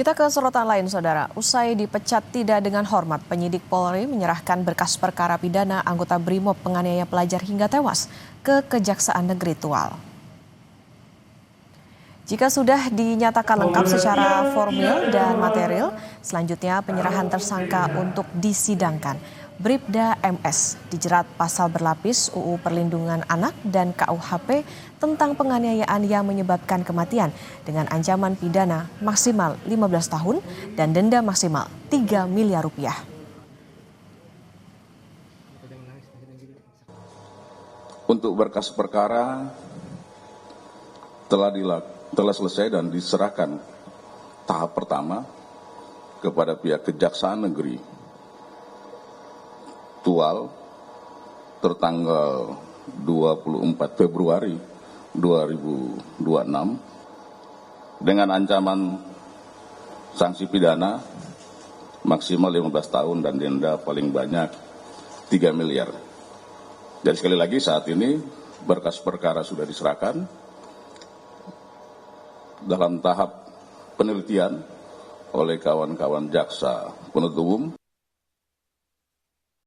Kita ke sorotan lain, Saudara. Usai dipecat tidak dengan hormat, penyidik Polri menyerahkan berkas perkara pidana anggota BRIMOB penganiaya pelajar hingga tewas ke Kejaksaan Negeri Tual. Jika sudah dinyatakan lengkap secara formil dan material, selanjutnya penyerahan tersangka untuk disidangkan. Bribda MS dijerat pasal berlapis UU Perlindungan Anak dan KUHP tentang penganiayaan yang menyebabkan kematian dengan ancaman pidana maksimal 15 tahun dan denda maksimal 3 miliar rupiah. Untuk berkas perkara telah selesai dan diserahkan tahap pertama kepada pihak Kejaksaan Negeri Tual tertanggal 24 Februari 2026 dengan ancaman sanksi pidana maksimal 15 tahun dan denda paling banyak 3 miliar. Jadi sekali lagi saat ini berkas perkara sudah diserahkan dalam tahap penelitian oleh kawan-kawan jaksa penuntut umum.